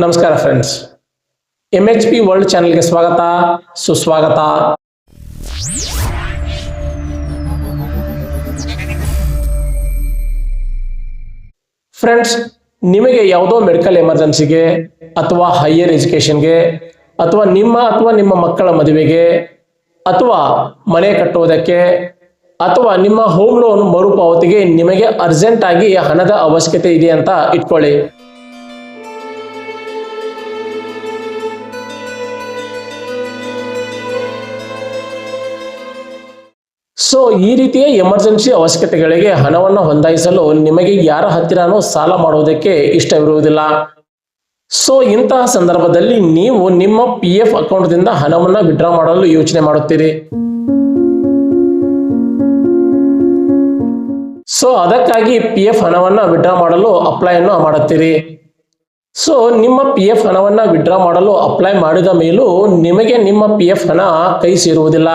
ನಮಸ್ಕಾರ friends, MHP world ಚಾನೆಲ್ಗೆ ಸ್ವಾಗತ ಸುಸ್ವಾಗತ. ಫ್ರೆಂಡ್ಸ್, ನಿಮಗೆ ಯಾವುದೋ ಮೆಡಿಕಲ್ ಎಮರ್ಜೆನ್ಸಿಗೆ ಅಥವಾ ಹೈಯರ್ ಎಜುಕೇಷನ್ಗೆ ಅಥವಾ ನಿಮ್ಮ ಮಕ್ಕಳ ಮದುವೆಗೆ ಅಥವಾ ಮನೆ ಕಟ್ಟುವುದಕ್ಕೆ ಅಥವಾ ನಿಮ್ಮ ಹೋಮ್ ಲೋನ್ ಮರುಪಾವತಿಗೆ ನಿಮಗೆ ಅರ್ಜೆಂಟ್ ಆಗಿ ಹಣದ ಅವಶ್ಯಕತೆ ಇದೆ ಅಂತ ಇಟ್ಕೊಳ್ಳಿ. ಸೊ ಈ ರೀತಿಯ ಎಮರ್ಜೆನ್ಸಿ ಅವಶ್ಯಕತೆಗಳಿಗೆ ಹಣವನ್ನು ಹೊಂದಾಯಿಸಲು ನಿಮಗೆ ಯಾರ ಹತ್ತಿರನೂ ಸಾಲ ಮಾಡುವುದಕ್ಕೆ ಇಷ್ಟವಿರುವುದಿಲ್ಲ. ಸೊ ಇಂತಹ ಸಂದರ್ಭದಲ್ಲಿ ನೀವು ನಿಮ್ಮ PF ಅಕೌಂಟ್ದಿಂದ ಹಣವನ್ನು ವಿಡ್ರಾ ಮಾಡಲು ಯೋಚನೆ ಮಾಡುತ್ತೀರಿ. ಸೊ ಅದಕ್ಕಾಗಿ PF ಹಣವನ್ನು ವಿಡ್ರಾ ಮಾಡಲು ಅಪ್ಲೈಯನ್ನು ಮಾಡುತ್ತೀರಿ. ಸೊ ನಿಮ್ಮ PF ಹಣವನ್ನು ವಿಡ್ರಾ ಮಾಡಲು ಅಪ್ಲೈ ಮಾಡಿದ ಮೇಲೂ ನಿಮಗೆ ನಿಮ್ಮ PF ಹಣ ಕೈ ಸೇರುವುದಿಲ್ಲ.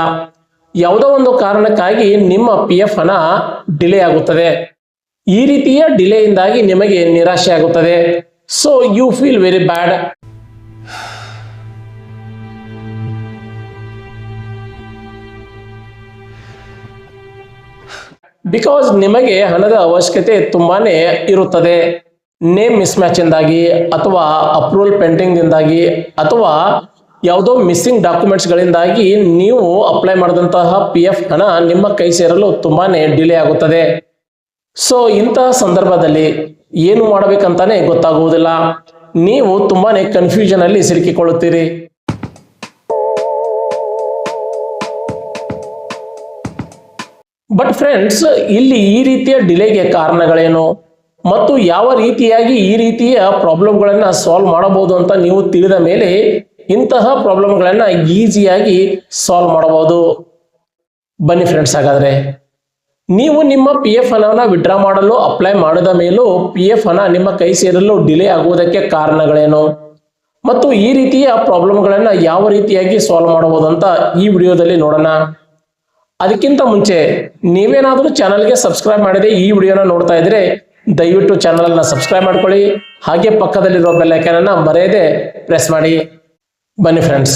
ಯಾವುದೋ ಒಂದು ಕಾರಣಕ್ಕಾಗಿ ನಿಮ್ಮ PF ಹಣ ಡಿಲೇ ಆಗುತ್ತದೆ. ಈ ರೀತಿಯ ಡಿಲೇಯಿಂದಾಗಿ ನಿಮಗೆ ನಿರಾಶೆ ಆಗುತ್ತದೆ. So you feel very bad. Because ನಿಮಗೆ ಹಣದ ಅವಶ್ಯಕತೆ ತುಂಬಾನೇ ಇರುತ್ತದೆ. ನೇಮ್ ಮಿಸ್ ಮ್ಯಾಚ್ ಇಂದಾಗಿ ಅಥವಾ ಅಪ್ರೂವಲ್ ಪೆಂಡಿಂಗ್ ಇಂದಾಗಿ ಅಥವಾ ಯಾವುದೋ ಮಿಸ್ಸಿಂಗ್ ಡಾಕ್ಯುಮೆಂಟ್ಸ್ಗಳಿಂದಾಗಿ ನೀವು ಅಪ್ಲೈ ಮಾಡಿದಂತಹ PF ಹಣ ನಿಮ್ಮ ಕೈ ಸೇರಲು ತುಂಬಾನೇ ಡಿಲೇ ಆಗುತ್ತದೆ. ಸೊ ಇಂತಹ ಸಂದರ್ಭದಲ್ಲಿ ಏನು ಮಾಡಬೇಕಂತಾನೆ ಗೊತ್ತಾಗುವುದಿಲ್ಲ. ನೀವು ತುಂಬಾನೇ ಕನ್ಫ್ಯೂಷನ್ ಅಲ್ಲಿ ಸಿಲುಕಿಕೊಳ್ಳುತ್ತೀರಿ. ಬಟ್ ಫ್ರೆಂಡ್ಸ್, ಇಲ್ಲಿ ಈ ರೀತಿಯ ಡಿಲೇಗೆ ಕಾರಣಗಳೇನು ಮತ್ತು ಯಾವ ರೀತಿಯಾಗಿ ಈ ರೀತಿಯ ಪ್ರಾಬ್ಲಮ್ಗಳನ್ನ ಸಾಲ್ವ್ ಮಾಡಬಹುದು ಅಂತ ನೀವು ತಿಳಿದ ಮೇಲೆ ಇಂತಹ ಪ್ರಾಬ್ಲಮ್ಗಳನ್ನ ಈಸಿಯಾಗಿ ಸಾಲ್ವ್ ಮಾಡಬಹುದು. ಬನ್ನಿ ಫ್ರೆಂಡ್ಸ್, ಹಾಗಾದ್ರೆ ನೀವು ನಿಮ್ಮ PF ಹಣವನ್ನು ವಿಡ್ರಾ ಮಾಡಲು ಅಪ್ಲೈ ಮಾಡಿದ ಮೇಲೂ PF ಹಣ ನಿಮ್ಮ ಕೈ ಸೇರಲು ಡಿಲೇ ಆಗುವುದಕ್ಕೆ ಕಾರಣಗಳೇನು ಮತ್ತು ಈ ರೀತಿಯ ಪ್ರಾಬ್ಲಮ್ಗಳನ್ನ ಯಾವ ರೀತಿಯಾಗಿ ಸಾಲ್ವ್ ಮಾಡಬಹುದು ಅಂತ ಈ ವಿಡಿಯೋದಲ್ಲಿ ನೋಡೋಣ. ಅದಕ್ಕಿಂತ ಮುಂಚೆ ನೀವೇನಾದರೂ ಚಾನಲ್ಗೆ ಸಬ್ಸ್ಕ್ರೈಬ್ ಮಾಡದೆ ಈ ವಿಡಿಯೋನ ನೋಡ್ತಾ ಇದ್ರೆ ದಯವಿಟ್ಟು ಚಾನಲ್ ಅನ್ನ ಸಬ್ಸ್ಕ್ರೈಬ್ ಮಾಡ್ಕೊಳ್ಳಿ. ಹಾಗೆ ಪಕ್ಕದಲ್ಲಿರೋ ಬೆಲ್ ಐಕಾನ್ ಅನ್ನ ಮರೆಯದೆ ಪ್ರೆಸ್ ಮಾಡಿ. ಬನ್ನಿ ಫ್ರೆಂಡ್ಸ್,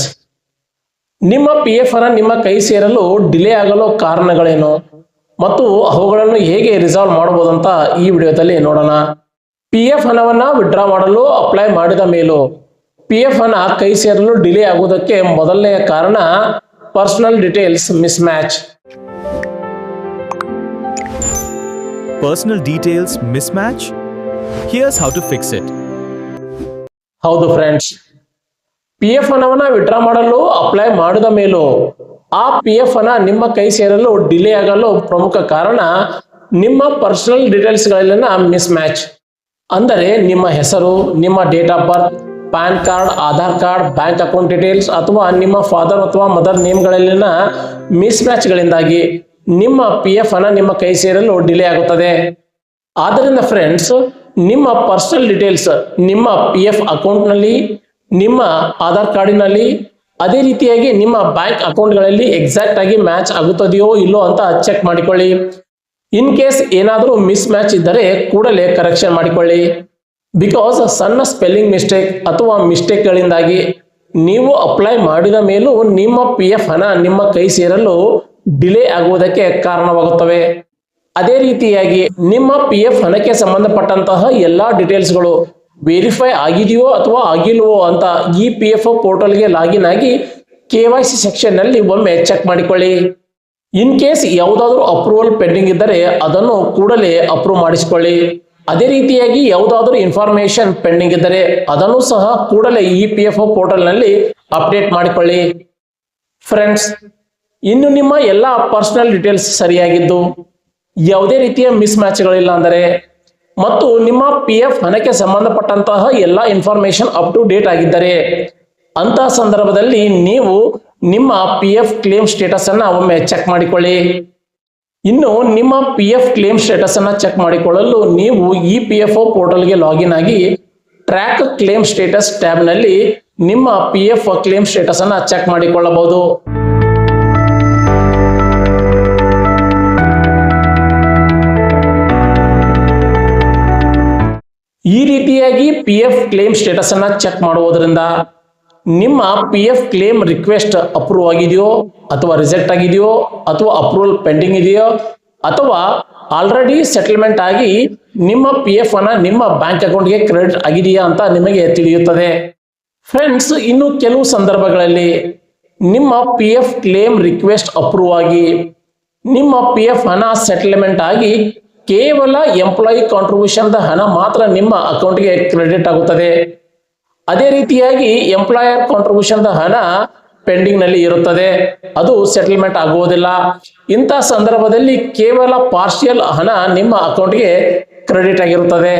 ನಿಮ್ಮ PF ಹಣ ನಿಮ್ಮ ಕೈ ಸೇರಲು ಡಿಲೇ ಆಗಲು ಕಾರಣಗಳೇನು ಮತ್ತು ಅವುಗಳನ್ನು ಹೇಗೆ ರಿಸಾಲ್ವ್ ಮಾಡಬಹುದು ಅಂತ ಈ ವಿಡಿಯೋದಲ್ಲಿ ನೋಡೋಣ. PF ಹಣವನ್ನ ವಿಡ್ರಾ ಮಾಡಲು ಅಪ್ಲೈ ಮಾಡಿದ ಮೇಲೂ PF ಹಣ ಕೈ ಸೇರಲು ಡಿಲೇ ಆಗುವುದಕ್ಕೆ ಮೊದಲನೆಯ ಕಾರಣ personal details miss match. Personal details mismatch? Here's how to fix it. ಹೌದು ಫ್ರೆಂಡ್ಸ್, PF ಹಣವನ್ನು ವಿಡ್ರಾ ಮಾಡಲು ಅಪ್ಲೈ ಮಾಡಿದ ಮೇಲೂ ಆ PF ಹಣ ನಿಮ್ಮ ಕೈ ಸೇರಲು ಡಿಲೇ ಆಗಲು ಪ್ರಮುಖ ಕಾರಣ ನಿಮ್ಮ ಪರ್ಸನಲ್ ಡೀಟೇಲ್ಸ್ಗಳಲ್ಲಿನ ಮಿಸ್ ಮ್ಯಾಚ್. ಅಂದರೆ ನಿಮ್ಮ ಹೆಸರು, ನಿಮ್ಮ date of birth, PAN card, Aadhaar card, bank account details ಅಥವಾ ನಿಮ್ಮ ಫಾದರ್ ಅಥವಾ ಮದರ್ ನೇಮ್ಗಳಲ್ಲಿನ ಮಿಸ್ ಮ್ಯಾಚ್ಗಳಿಂದಾಗಿ ನಿಮ್ಮ PF ಹಣ ನಿಮ್ಮ ಕೈ ಸೇರಲು ಡಿಲೇ ಆಗುತ್ತದೆ. ಆದ್ದರಿಂದ ಫ್ರೆಂಡ್ಸ್, ನಿಮ್ಮ ಪರ್ಸನಲ್ ಡೀಟೇಲ್ಸ್ ನಿಮ್ಮ PF ಅಕೌಂಟ್ನಲ್ಲಿ, ನಿಮ್ಮ ಆಧಾರ್ ಕಾರ್ಡಿನಲ್ಲಿ, ಅದೇ ರೀತಿಯಾಗಿ ನಿಮ್ಮ ಬ್ಯಾಂಕ್ ಅಕೌಂಟ್ಗಳಲ್ಲಿ ಎಕ್ಸಾಕ್ಟ್ ಆಗಿ ಮ್ಯಾಚ್ ಆಗುತ್ತದೆಯೋ ಇಲ್ಲೋ ಅಂತ ಚೆಕ್ ಮಾಡಿಕೊಳ್ಳಿ. ಇನ್ ಕೇಸ್ ಏನಾದರೂ ಮಿಸ್ ಮ್ಯಾಚ್ ಇದ್ದರೆ ಕೂಡಲೇ ಕರೆಕ್ಷನ್ ಮಾಡಿಕೊಳ್ಳಿ. ಬಿಕಾಸ್ ಸಣ್ಣ ಸ್ಪೆಲ್ಲಿಂಗ್ ಮಿಸ್ಟೇಕ್ ಅಥವಾ ಮಿಸ್ಟೇಕ್ಗಳಿಂದಾಗಿ ನೀವು ಅಪ್ಲೈ ಮಾಡಿದ ಮೇಲೂ ನಿಮ್ಮ PF ಹಣ ನಿಮ್ಮ ಕೈ ಸೇರಲು ಡಿಲೇ ಆಗುವುದಕ್ಕೆ ಕಾರಣವಾಗುತ್ತವೆ. ಅದೇ ರೀತಿಯಾಗಿ ನಿಮ್ಮ PF ಹಣಕ್ಕೆ ಸಂಬಂಧಪಟ್ಟಂತಹ ಎಲ್ಲಾ ಡೀಟೇಲ್ಸ್ಗಳು ವೆರಿಫೈ ಆಗಿದೆಯೋ ಅಥವಾ ಆಗಿಲ್ವೋ ಅಂತ ಈ PFO ಪೋರ್ಟಲ್ಗೆ ಲಾಗಿನ್ ಆಗಿ KYC ಸೆಕ್ಷನ್ ನಲ್ಲಿ ಒಮ್ಮೆ ಚೆಕ್ ಮಾಡಿಕೊಳ್ಳಿ. ಇನ್ ಕೇಸ್ ಯಾವುದಾದ್ರೂ ಅಪ್ರೂವಲ್ ಪೆಂಡಿಂಗ್ ಇದ್ದರೆ ಅದನ್ನು ಕೂಡಲೇ ಅಪ್ರೂವ್ ಮಾಡಿಸಿಕೊಳ್ಳಿ. ಅದೇ ರೀತಿಯಾಗಿ ಯಾವುದಾದ್ರೂ ಇನ್ಫಾರ್ಮೇಶನ್ ಪೆಂಡಿಂಗ್ ಇದ್ದರೆ ಅದನ್ನು ಸಹ ಕೂಡಲೇ ಈ PFO ಪೋರ್ಟಲ್ ನಲ್ಲಿ ಅಪ್ಡೇಟ್ ಮಾಡಿಕೊಳ್ಳಿ. ಫ್ರೆಂಡ್ಸ್, ಇನ್ನು ನಿಮ್ಮ ಎಲ್ಲ ಪರ್ಸನಲ್ ಡೀಟೇಲ್ಸ್ ಸರಿಯಾಗಿದ್ದು ಯಾವುದೇ ರೀತಿಯ ಮಿಸ್ ಮ್ಯಾಚ್ಗಳಿಲ್ಲ ಅಂದರೆ ಮತ್ತು ನಿಮ್ಮ PF ಹಣಕ್ಕೆ ಸಂಬಂಧಪಟ್ಟಂತಹ ಎಲ್ಲ ಇನ್ಫಾರ್ಮೇಶನ್ ಅಪ್ ಟು ಡೇಟ್ ಆಗಿದ್ದರೆ ಅಂತಹ ಸಂದರ್ಭದಲ್ಲಿ ನೀವು ನಿಮ್ಮ PF ಕ್ಲೇಮ್ ಸ್ಟೇಟಸ್ ಅನ್ನ ಒಮ್ಮೆ ಚೆಕ್ ಮಾಡಿಕೊಳ್ಳಿ. ಇನ್ನು ನಿಮ್ಮ PF ಕ್ಲೇಮ್ ಸ್ಟೇಟಸ್ ಅನ್ನ ಚೆಕ್ ಮಾಡಿಕೊಳ್ಳಲು ನೀವು ಈ PFO ಪೋರ್ಟಲ್ಗೆ ಲಾಗಿನ್ ಆಗಿ ಟ್ರ್ಯಾಕ್ ಕ್ಲೇಮ್ ಸ್ಟೇಟಸ್ ಟ್ಯಾಬ್ ನಲ್ಲಿ ನಿಮ್ಮ PF ಕ್ಲೇಮ್ ಸ್ಟೇಟಸ್ ಅನ್ನ ಚೆಕ್ ಮಾಡಿಕೊಳ್ಳಬಹುದು. ಈ ರೀತಿಯಾಗಿ ಪಿ ಎಫ್ ಕ್ಲೇಮ್ ಸ್ಟೇಟಸ್ ಅನ್ನ ಚೆಕ್ ಮಾಡುವುದರಿಂದ ನಿಮ್ಮ P F claim request approve ಆಗಿದೆಯೋ ಅಥವಾ ರಿಜೆಕ್ಟ್ ಆಗಿದೆಯೋ ಅಥವಾ ಅಪ್ರೂವಲ್ ಪೆಂಡಿಂಗ್ ಇದೆಯೋ ಅಥವಾ ಆಲ್ರೆಡಿ ಸೆಟಲ್ಮೆಂಟ್ ಆಗಿ ನಿಮ್ಮ ಪಿ ಎಫ್ ಅನ್ನ ನಿಮ್ಮ ಬ್ಯಾಂಕ್ ಅಕೌಂಟ್ಗೆ ಕ್ರೆಡಿಟ್ ಆಗಿದೆಯಾ ಅಂತ ನಿಮಗೆ ತಿಳಿಯುತ್ತದೆ. ಫ್ರೆಂಡ್ಸ್, ಇನ್ನು ಕೆಲವು ಸಂದರ್ಭಗಳಲ್ಲಿ ನಿಮ್ಮ P F claim request approve ಆಗಿ ನಿಮ್ಮ ಪಿ ಎಫ್ ಹಣ ಸೆಟಲ್ಮೆಂಟ್ ಆಗಿ ಕೇವಲ ಎಂಪ್ಲಾಯಿ ಕಾಂಟ್ರಿಬ್ಯೂಷನ್ ಹಣ ಮಾತ್ರ ನಿಮ್ಮ ಅಕೌಂಟ್ಗೆ ಕ್ರೆಡಿಟ್ ಆಗುತ್ತದೆ. ಅದೇ ರೀತಿಯಾಗಿ ಎಂಪ್ಲಾಯರ್ ಕಾಂಟ್ರಿಬ್ಯೂಷನ್ ಹಣ ಪೆಂಡಿಂಗ್ ನಲ್ಲಿ ಇರುತ್ತದೆ, ಅದು ಸೆಟಲ್ಮೆಂಟ್ ಆಗುವುದಿಲ್ಲ. ಇಂಥ ಸಂದರ್ಭದಲ್ಲಿ ಕೇವಲ ಪಾರ್ಷಿಯಲ್ ಹಣ ನಿಮ್ಮ ಅಕೌಂಟ್ಗೆ ಕ್ರೆಡಿಟ್ ಆಗಿರುತ್ತದೆ.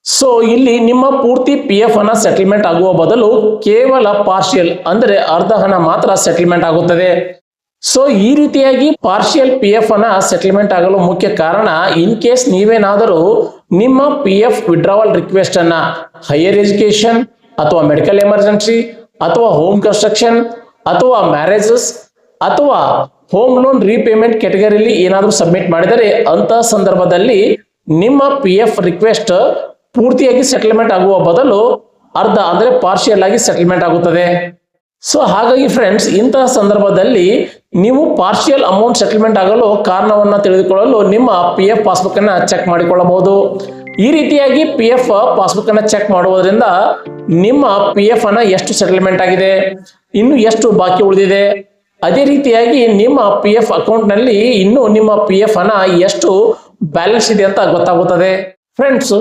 ಸೊ ಇಲ್ಲಿ ನಿಮ್ಮ ಪೂರ್ತಿ ಪಿ ಎಫ್ ಹಣ ಸೆಟಲ್ಮೆಂಟ್ ಆಗುವ ಬದಲು ಕೇವಲ ಪಾರ್ಷಿಯಲ್ ಅಂದ್ರೆ ಅರ್ಧ ಹಣ ಮಾತ್ರ ಸೆಟಲ್ಮೆಂಟ್ ಆಗುತ್ತದೆ. ಸೊ ಈ ರೀತಿಯಾಗಿ ಪಾರ್ಷಿಯಲ್ ಪಿ ಎಫ್ ಹಣ ಸೆಟಲ್ಮೆಂಟ್ ಆಗಲು ಮುಖ್ಯ ಕಾರಣ, ಇನ್ ಕೇಸ್ ನೀವೇನಾದರೂ ನಿಮ್ಮ ಪಿ ಎಫ್ ವಿಡ್ರಾವಲ್ ರಿಕ್ವೆಸ್ಟ್ ಅನ್ನ ಹೈಯರ್ ಎಜುಕೇಶನ್ ಅಥವಾ ಮೆಡಿಕಲ್ ಎಮರ್ಜೆನ್ಸಿ ಅಥವಾ ಹೋಮ್ ಕನ್ಸ್ಟ್ರಕ್ಷನ್ ಅಥವಾ ಮ್ಯಾರೇಜಸ್ ಅಥವಾ ಹೋಮ್ ಲೋನ್ ರೀಪೇಮೆಂಟ್ ಕ್ಯಾಟಗರಿಯಲ್ಲಿ ಏನಾದರೂ ಸಬ್ಮಿಟ್ ಮಾಡಿದರೆ ಅಂತ ಸಂದರ್ಭದಲ್ಲಿ ನಿಮ್ಮ ಪಿ ಎಫ್ ರಿಕ್ವೆಸ್ಟ್ ಪೂರ್ತಿಯಾಗಿ ಸೆಟಲ್ಮೆಂಟ್ ಆಗುವ ಬದಲು ಅರ್ಧ ಅಂದ್ರೆ ಪಾರ್ಷಿಯಲ್ ಆಗಿ ಸೆಟಲ್ಮೆಂಟ್ ಆಗುತ್ತದೆ. ಸೊ ಹಾಗಾಗಿ ಫ್ರೆಂಡ್ಸ್, ಇಂತಹ ಸಂದರ್ಭದಲ್ಲಿ ನೀವು ಪಾರ್ಷಿಯಲ್ ಅಮೌಂಟ್ ಸೆಟಲ್ಮೆಂಟ್ ಆಗಲು ಕಾರಣವನ್ನ ತಿಳಿದುಕೊಳ್ಳಲು ನಿಮ್ಮ ಪಿ ಎಫ್ ಪಾಸ್ಬುಕ್ ಅನ್ನ ಚೆಕ್ ಮಾಡಿಕೊಳ್ಳಬಹುದು. ಈ ರೀತಿಯಾಗಿ ಪಿ ಎಫ್ ಪಾಸ್ಬುಕ್ ಅನ್ನ ಚೆಕ್ ಮಾಡುವುದರಿಂದ ನಿಮ್ಮ ಪಿ ಎಫ್ ಹಣ ಎಷ್ಟು ಸೆಟಲ್ಮೆಂಟ್ ಆಗಿದೆ, ಇನ್ನು ಎಷ್ಟು ಬಾಕಿ ಉಳಿದಿದೆ, ಅದೇ ರೀತಿಯಾಗಿ ನಿಮ್ಮ ಪಿ ಎಫ್ ಅಕೌಂಟ್ ನಲ್ಲಿ ಇನ್ನು ನಿಮ್ಮ ಪಿ ಎಫ್ ಹಣ ಎಷ್ಟು ಬ್ಯಾಲೆನ್ಸ್ ಇದೆ ಅಂತ ಗೊತ್ತಾಗುತ್ತದೆ. ಫ್ರೆಂಡ್ಸ್,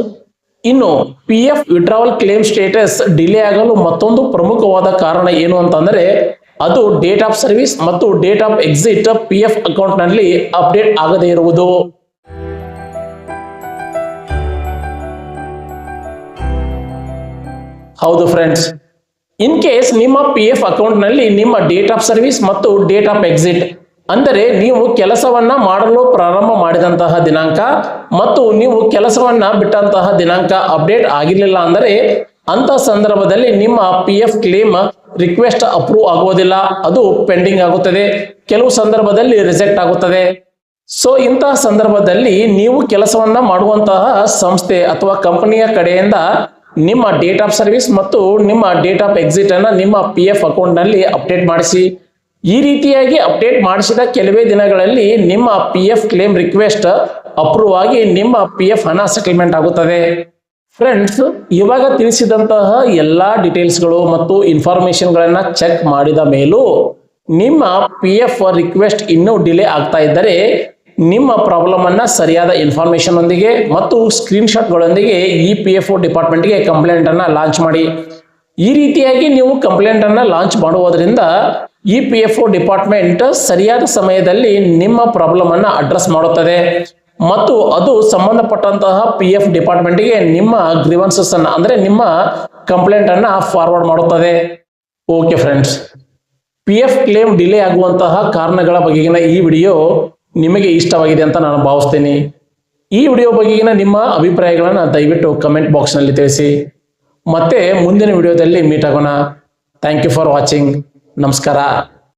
ಇನ್ನು P F withdrawal claim status delay ಆಗಲು ಮತ್ತೊಂದು ಪ್ರಮುಖವಾದ ಕಾರಣ ಏನು ಅಂತಂದ್ರೆ, ಅದು ಡೇಟ್ ಆಫ್ ಸರ್ವಿಸ್ ಮತ್ತು date of exit P F account ನಲ್ಲಿ ಅಪ್ಡೇಟ್ ಆಗದೇ ಇರುವುದು. ಹೌದು ಫ್ರೆಂಡ್ಸ್, ಇನ್ ಕೇಸ್ ನಿಮ್ಮ ಪಿ ಎಫ್ ಅಕೌಂಟ್ ನಲ್ಲಿ ನಿಮ್ಮ ಡೇಟ್ ಆಫ್ ಸರ್ವಿಸ್ ಮತ್ತು ಡೇಟ್ ಆಫ್ ಎಕ್ಸಿಟ್ ಅಂದರೆ ನೀವು ಕೆಲಸವನ್ನ ಮಾಡಲು ಪ್ರಾರಂಭ ಮಾಡಿದಂತಹ ದಿನಾಂಕ ಮತ್ತು ನೀವು ಕೆಲಸವನ್ನ ಬಿಟ್ಟಂತಹ ದಿನಾಂಕ ಅಪ್ಡೇಟ್ ಆಗಿರಲಿಲ್ಲ ಅಂದರೆ ಅಂತ ಸಂದರ್ಭದಲ್ಲಿ ನಿಮ್ಮ P F claim request approve ಆಗುವುದಿಲ್ಲ, ಅದು ಪೆಂಡಿಂಗ್ ಆಗುತ್ತದೆ, ಕೆಲವು ಸಂದರ್ಭದಲ್ಲಿ ರಿಜೆಕ್ಟ್ ಆಗುತ್ತದೆ. ಸೊ ಇಂತಹ ಸಂದರ್ಭದಲ್ಲಿ ನೀವು ಕೆಲಸವನ್ನ ಮಾಡುವಂತಹ ಸಂಸ್ಥೆ ಅಥವಾ ಕಂಪನಿಯ ಕಡೆಯಿಂದ ನಿಮ್ಮ ಡೇಟ್ ಆಫ್ ಸರ್ವಿಸ್ ಮತ್ತು ನಿಮ್ಮ ಡೇಟ್ ಆಫ್ ಎಕ್ಸಿಟ್ ಅನ್ನ ನಿಮ್ಮ ಪಿ ಎಫ್ ಅಕೌಂಟ್ ನಲ್ಲಿ ಅಪ್ಡೇಟ್ ಮಾಡಿಸಿ. ಈ ರೀತಿಯಾಗಿ ಅಪ್ಡೇಟ್ ಮಾಡಿಸಿದ ಕೆಲವೇ ದಿನಗಳಲ್ಲಿ ನಿಮ್ಮ P F claim request approve ಆಗಿ ನಿಮ್ಮ ಪಿ ಎಫ್ ಹಣ ಸೆಟಲ್ಮೆಂಟ್ ಆಗುತ್ತದೆ. ಫ್ರೆಂಡ್ಸ್, ಇವಾಗ ತಿಳಿಸಿದಂತಹ ಎಲ್ಲಾ ಡೀಟೇಲ್ಸ್ಗಳು ಮತ್ತು ಇನ್ಫಾರ್ಮೇಶನ್ಗಳನ್ನ ಚೆಕ್ ಮಾಡಿದ ಮೇಲೂ ನಿಮ್ಮ ಪಿ ಎಫ್ ರಿಕ್ವೆಸ್ಟ್ ಇನ್ನೂ ಡಿಲೇ ಆಗ್ತಾ ಇದ್ದರೆ ನಿಮ್ಮ ಪ್ರಾಬ್ಲಮ್ ಅನ್ನ ಸರಿಯಾದ ಇನ್ಫಾರ್ಮೇಶನ್ ಒಂದಿಗೆ ಮತ್ತು ಸ್ಕ್ರೀನ್ ಶಾಟ್ಗಳೊಂದಿಗೆ ಇ ಪಿ ಎಫ್ ಡಿಪಾರ್ಟ್ಮೆಂಟ್ಗೆ ಕಂಪ್ಲೇಂಟ್ ಅನ್ನ ಲಾಂಚ್ ಮಾಡಿ. ಈ ರೀತಿಯಾಗಿ ನೀವು ಕಂಪ್ಲೇಂಟ್ ಅನ್ನ ಲಾಂಚ್ ಮಾಡುವುದರಿಂದ ಇ ಪಿ ಎಫ್ ಡಿಪಾರ್ಟ್ಮೆಂಟ್ ಸರಿಯಾದ ಸಮಯದಲ್ಲಿ ನಿಮ್ಮ ಪ್ರಾಬ್ಲಮ್ ಅನ್ನ ಅಡ್ರೆಸ್ ಮಾಡುತ್ತದೆ ಮತ್ತು ಅದು ಸಂಬಂಧಪಟ್ಟಂತಹ ಪಿ ಎಫ್ ಡಿಪಾರ್ಟ್ಮೆಂಟ್ಗೆ ನಿಮ್ಮ ಗ್ರೀವೆನ್ಸಸ್ ಅನ್ನ ಅಂದ್ರೆ ನಿಮ್ಮ ಕಂಪ್ಲೇಂಟ್ ಅನ್ನ ಫಾರ್ವರ್ಡ್ ಮಾಡುತ್ತದೆ. Okay friends, P F claim delay ಆಗುವಂತಹ ಕಾರಣಗಳ ಬಗೆಗಿನ ಈ ವಿಡಿಯೋ ನಿಮಗೆ ಇಷ್ಟವಾಗಿದೆ ಅಂತ ನಾನು ಭಾವಿಸ್ತೀನಿ. ಈ ವಿಡಿಯೋ ಬಗೆಗಿನ ನಿಮ್ಮ ಅಭಿಪ್ರಾಯಗಳನ್ನು ದಯವಿಟ್ಟು ಕಮೆಂಟ್ ಬಾಕ್ಸ್ ನಲ್ಲಿ ತಿಳಿಸಿ. ಮತ್ತೆ ಮುಂದಿನ ವಿಡಿಯೋದಲ್ಲಿ ಮೀಟ್ ಆಗೋಣ. Thank you for watching. ನಮಸ್ಕಾರ.